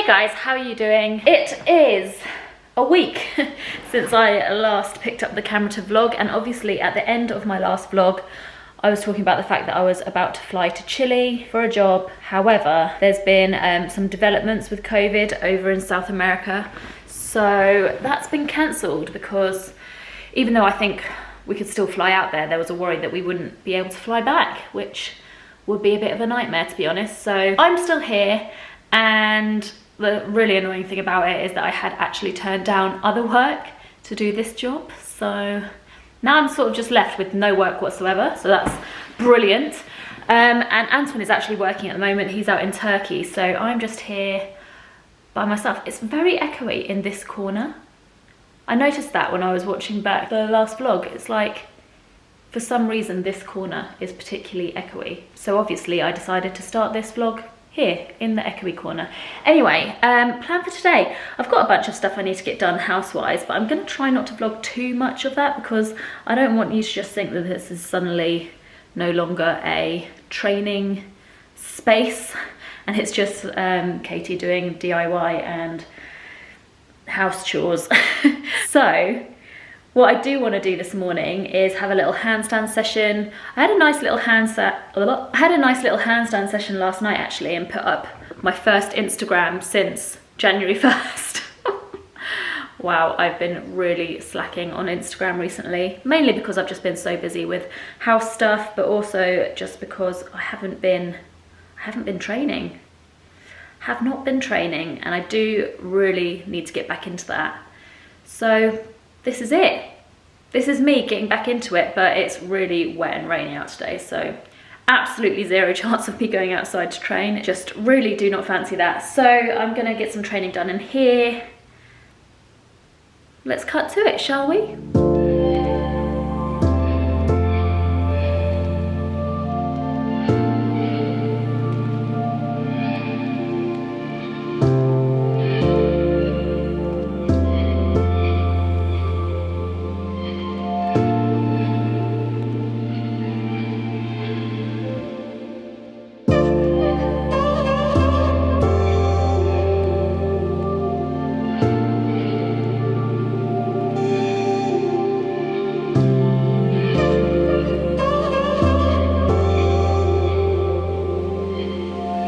Hey guys, how are you doing? It is a week since I last picked up the camera to vlog, and obviously at the end of my last vlog I was talking about the fact that I was about to fly to Chile for a job. However, there's been some developments with COVID over in South America, so that's been cancelled, because even though I think we could still fly out there, there was a worry that we wouldn't be able to fly back, which would be a bit of a nightmare, to be honest. So I'm still here, and the really annoying thing about it is that I had actually turned down other work to do this job. So now I'm sort of just left with no work whatsoever, so that's brilliant. And Antoine is actually working at the moment. He's out in Turkey, so I'm just here by myself. It's very echoey in this corner. I noticed that when I was watching back the last vlog. It's like, for some reason, this corner is particularly echoey. So obviously I decided to start this vlog here in the echoey corner. Anyway, plan for today. I've got a bunch of stuff I need to get done house-wise, but I'm gonna try not to vlog too much of that, because I don't want you to just think that this is suddenly no longer a training space and it's just Katie doing DIY and house chores. So what I do want to do this morning is have a little handstand session. I had a nice little handstand session last night actually, and put up my first Instagram since January 1st. Wow, I've been really slacking on Instagram recently, mainly because I've just been so busy with house stuff, but also just because I haven't been training. Have not been training, and I do really need to get back into that. So this is it. This is me getting back into it, but it's really wet and rainy out today, so absolutely zero chance of me going outside to train. Just really do not fancy that. So I'm gonna get some training done in here. Let's cut to it, shall we?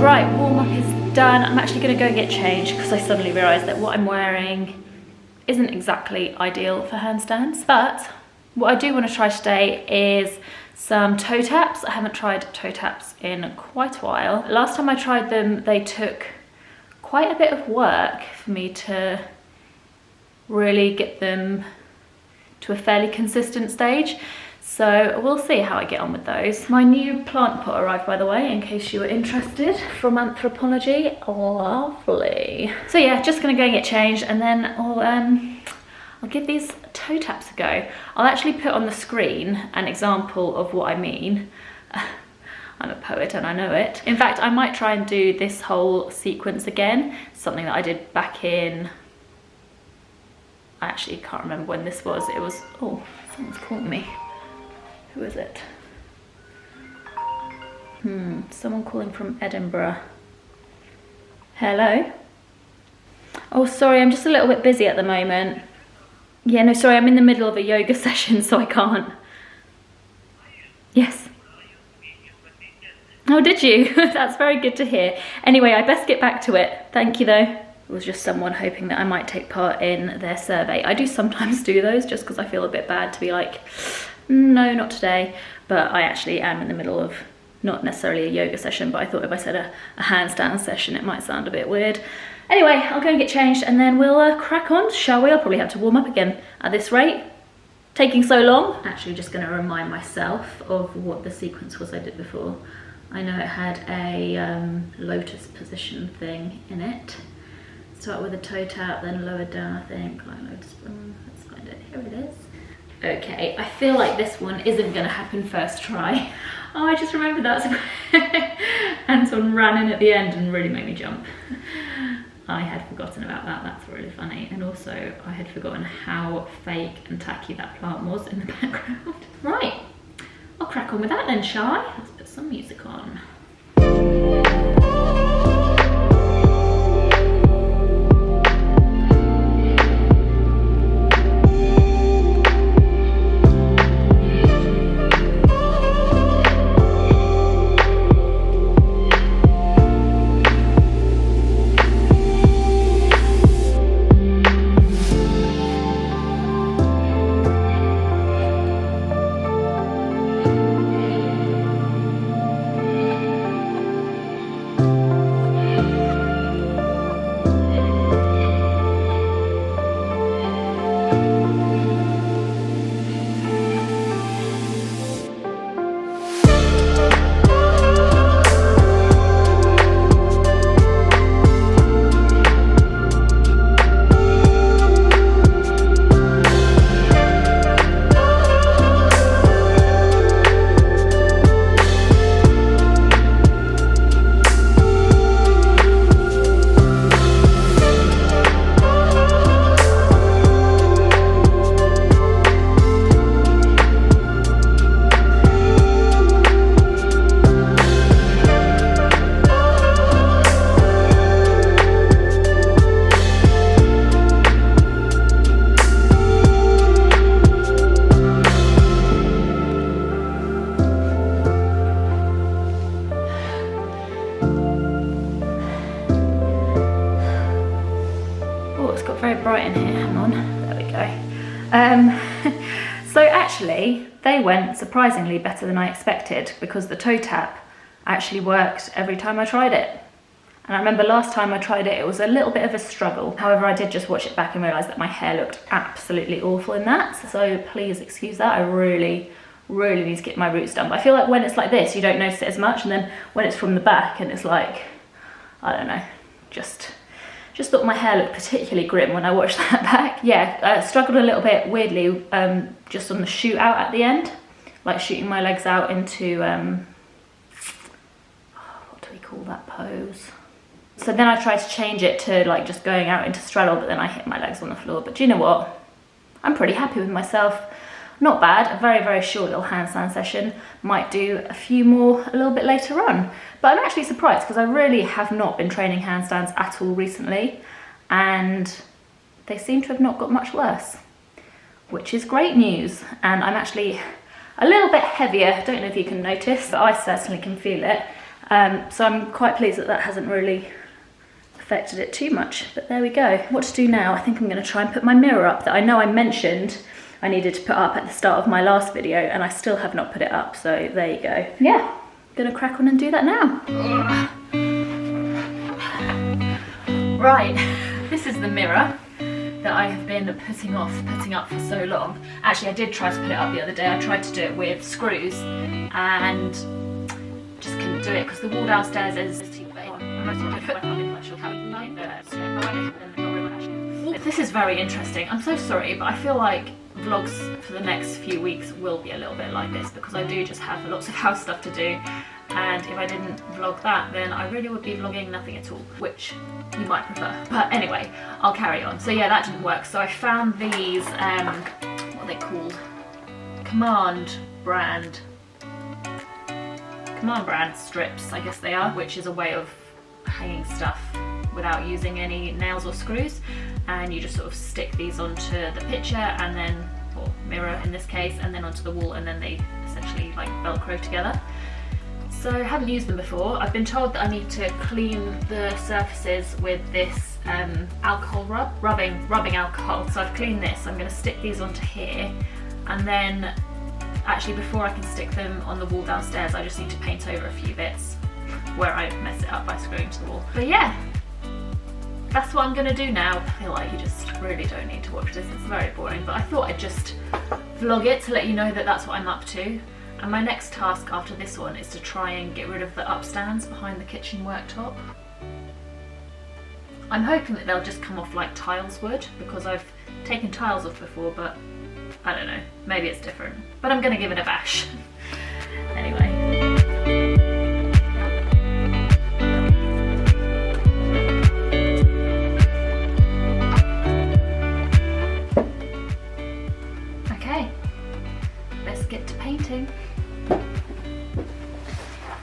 Right, warm-up is done. I'm actually gonna go and get changed, because I suddenly realised that what I'm wearing isn't exactly ideal for handstands. But what I do want to try today is some toe taps. I haven't tried toe taps in quite a while. Last time I tried them, they took quite a bit of work for me to really get them to a fairly consistent stage. So we'll see how I get on with those. My new plant pot arrived, by the way, in case you were interested, from Anthropology. Lovely. So yeah, just gonna go and get changed, and then I'll give these toe taps a go. I'll actually put on the screen an example of what I mean. I'm a poet and I know it. In fact, I might try and do this whole sequence again, something that I did back in, I actually can't remember when this was. It was, oh, someone's calling me. Who is it? Someone calling from Edinburgh. Hello? Oh, sorry, I'm just a little bit busy at the moment. Yeah, no, sorry, I'm in the middle of a yoga session, so I can't. Yes. Oh, did you? That's very good to hear. Anyway, I best get back to it. Thank you, though. It was just someone hoping that I might take part in their survey. I do sometimes do those just because I feel a bit bad to be like, no, not today. But I actually am in the middle of not necessarily a yoga session, but I thought if I said a handstand session, it might sound a bit weird. Anyway, I'll go and get changed and then we'll crack on, shall we? I'll probably have to warm up again at this rate. Taking so long. Actually just gonna remind myself of what the sequence was I did before. I know it had a lotus position thing in it. Start with a toe tap, then lower down, I think, like lotus. Let's find it, here it is. Okay, I feel like this one isn't gonna happen first try. Oh, I just remembered that. Anton ran in at the end and really made me jump. I had forgotten about that, that's really funny. And also, I had forgotten how fake and tacky that plant was in the background. Right, I'll crack on with that then, shall I? Let's put some music on. bright in here, hang on, there we go. So actually, they went surprisingly better than I expected because the toe tap actually worked every time I tried it. And I remember last time I tried it, it was a little bit of a struggle. However, I did just watch it back and realise that my hair looked absolutely awful in that. So please excuse that, I really need to get my roots done. But I feel like when it's like this, you don't notice it as much. And then when it's from the back and it's like, I don't know, just thought my hair looked particularly grim when I watched that back. Yeah, struggled a little bit weirdly just on the shoot out at the end, like shooting my legs out into, what do we call that pose? So then I tried to change it to like just going out into straddle, but then I hit my legs on the floor. But do you know what? I'm pretty happy with myself. Not bad, a very short little handstand session. Might do a few more a little bit later on. But I'm actually surprised because I really have not been training handstands at all recently, and they seem to have not got much worse, which is great news. And I'm actually a little bit heavier. I don't know if you can notice, but I certainly can feel it. So I'm quite pleased that that hasn't really affected it too much, but there we go. What to do now? I think I'm going to try and put my mirror up that I know I mentioned I needed to put up at the start of my last video, and I still have not put it up, so there you go. Yeah, gonna crack on and do that now. Right, this is the mirror that I have been putting up for so long. Actually, I did try to put it up the other day. I tried to do it with screws and just couldn't do it because the wall downstairs is too big. This is very interesting. I'm so sorry, but I feel like vlogs for the next few weeks will be a little bit like this because I do just have lots of house stuff to do, and if I didn't vlog that, then I really would be vlogging nothing at all, which you might prefer. But anyway, I'll carry on. So yeah, that didn't work. So I found these, what are they called? Command brand strips, I guess they are, which is a way of hanging stuff without using any nails or screws. And you just sort of stick these onto the picture and then, or mirror in this case, and then onto the wall, and then they essentially like Velcro together. So I haven't used them before. I've been told that I need to clean the surfaces with this alcohol rubbing alcohol. So I've cleaned this. I'm going to stick these onto here, and then actually before I can stick them on the wall downstairs, I just need to paint over a few bits where I mess it up by screwing to the wall. But yeah, that's what I'm gonna do now. I feel like you just really don't need to watch this, it's very boring, but I thought I'd just vlog it to let you know that that's what I'm up to. And my next task after this one is to try and get rid of the upstands behind the kitchen worktop. I'm hoping that they'll just come off like tiles would, because I've taken tiles off before, but I don't know, maybe it's different. But I'm gonna give it a bash. Anyway.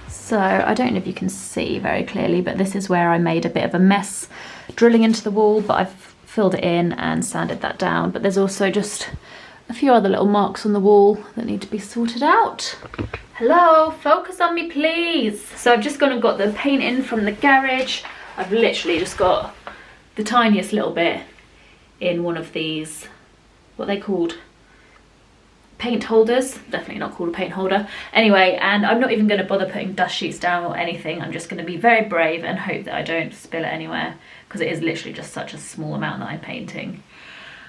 So I don't know if you can see very clearly, but this is where I made a bit of a mess drilling into the wall, but I've filled it in and sanded that down. But there's also just a few other little marks on the wall that need to be sorted out. Hello, focus on me please. So I've just gone and got the paint in from the garage. I've literally just got the tiniest little bit in one of these, what are they called? Paint holders, definitely not called a paint holder. Anyway, and I'm not even going to bother putting dust sheets down or anything. I'm just going to be very brave and hope that I don't spill it anywhere, because it is literally just such a small amount that I'm painting.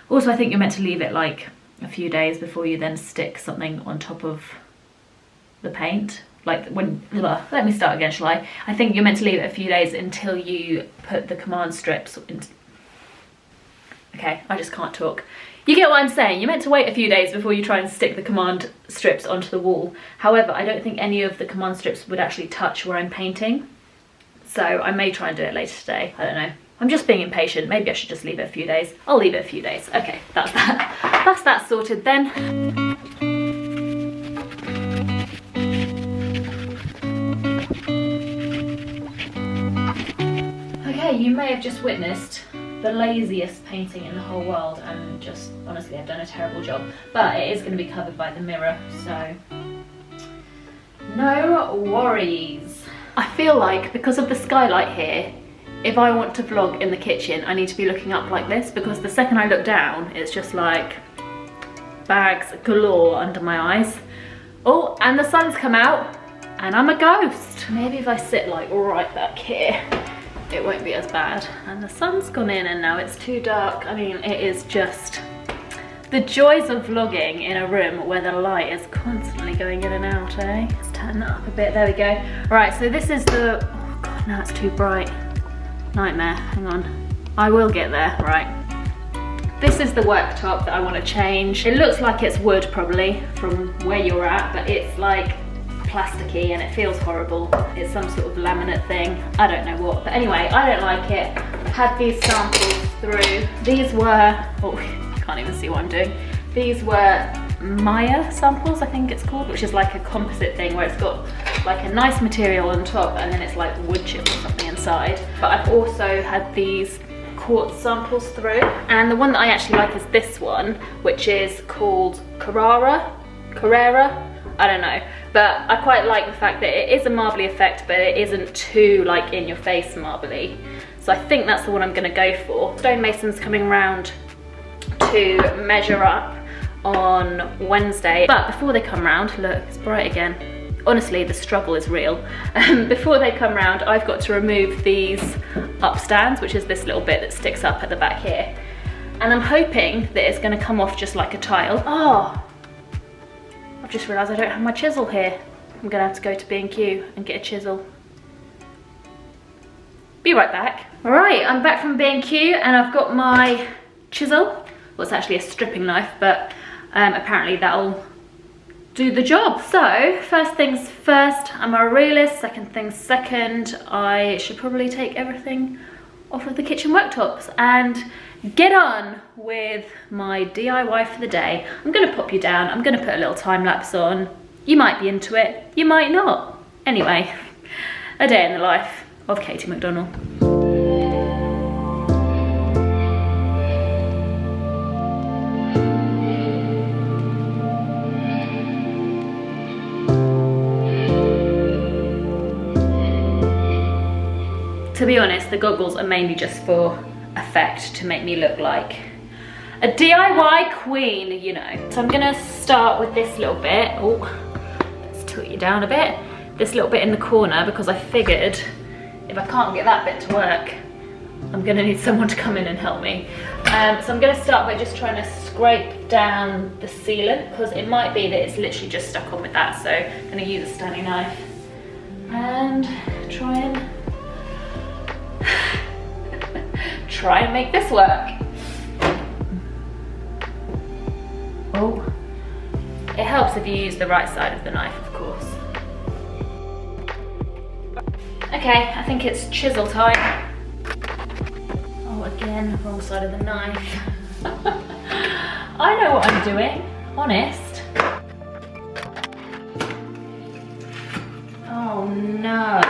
Also, I think you're meant to leave it like a few days before you then stick something on top of the paint. Like when, let me start again, shall I? I think you're meant to leave it a few days until you put the command strips into... Okay, I just can't talk. You get what I'm saying, you're meant to wait a few days before you try and stick the command strips onto the wall. However, I don't think any of the command strips would actually touch where I'm painting. So I may try and do it later today, I don't know. I'm just being impatient, maybe I should just leave it a few days. I'll leave it a few days. Okay, that's that. That's that sorted then. Okay, you may have just witnessed the laziest painting in the whole world, and just honestly I've done a terrible job, but it is going to be covered by the mirror, so no worries. I feel like because of the skylight here, if I want to vlog in the kitchen, I need to be looking up like this, because the second I look down, it's just like bags galore under my eyes. Oh, and the sun's come out and I'm a ghost. Maybe if I sit like right back here, it won't be as bad. And the sun's gone in and now it's too dark. I mean, it is just the joys of vlogging in a room where the light is constantly going in and out, eh? Let's turn that up a bit, there we go. Right, so this is the, oh God, now it's too bright. Nightmare, hang on. I will get there, right. This is the worktop that I want to change. It looks like it's wood probably from where you're at, but it's like plasticky and it feels horrible. It's some sort of laminate thing. I don't know what, but anyway, I don't like it. I've had these samples through. These were, oh, you can't even see what I'm doing. These were Maya samples, I think it's called, which is like a composite thing where it's got like a nice material on top and then it's like wood chip or something inside. But I've also had these quartz samples through, and the one that I actually like is this one, which is called Carrara, I don't know, but I quite like the fact that it is a marbly effect, but it isn't too like in your face marbly, so I think that's the one I'm going to go for. Stonemason's coming around to measure up on Wednesday, but before they come round, look, it's bright again. Honestly, the struggle is real. Before they come round, I've got to remove these upstands, which is this little bit that sticks up at the back here. And I'm hoping that it's gonna come off just like a tile. Oh, I've just realised I don't have my chisel here. I'm gonna have to go to B&Q and get a chisel. Be right back. All right, I'm back from B&Q and I've got my chisel. Well, it's actually a stripping knife, but apparently that'll do the job. So first things first, I'm a realist. Second things second, I should probably take everything off of the kitchen worktops and get on with my DIY for the day. I'm gonna pop you down, I'm gonna put a little time lapse on. You might be into it, you might not. Anyway, a day in the life of Katie McDonnell. To be honest, the goggles are mainly just for effect, to make me look like a DIY queen, you know. So I'm gonna start with this little bit. Oh, let's tilt you down a bit. This little bit in the corner, because I figured if I can't get that bit to work, I'm gonna need someone to come in and help me. So I'm gonna start by just trying to scrape down the sealant, because it might be that it's literally just stuck on with that. So I'm gonna use a Stanley knife and try and make this work. Oh, it helps if you use the right side of the knife, of course. Okay, I think it's chisel time. Oh, again, wrong side of the knife. I know what I'm doing, honest. Oh no.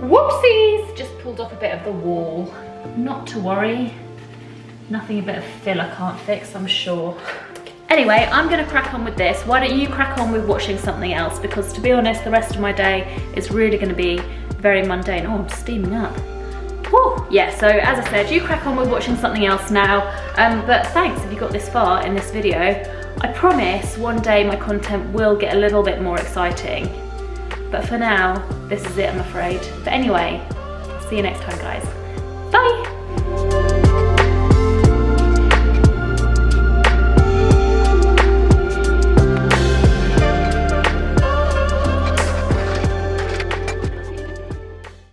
Whoopsies! Just pulled off a bit of the wall. Not to worry. Nothing a bit of filler can't fix, I'm sure. Anyway, I'm gonna crack on with this. Why don't you crack on with watching something else? Because to be honest, the rest of my day is really gonna be very mundane. Oh, I'm steaming up. Whew. Yeah, so as I said, you crack on with watching something else now. But thanks if you got this far in this video. I promise one day my content will get a little bit more exciting. But for now, this is it, I'm afraid. But anyway, see you next time, guys. Bye!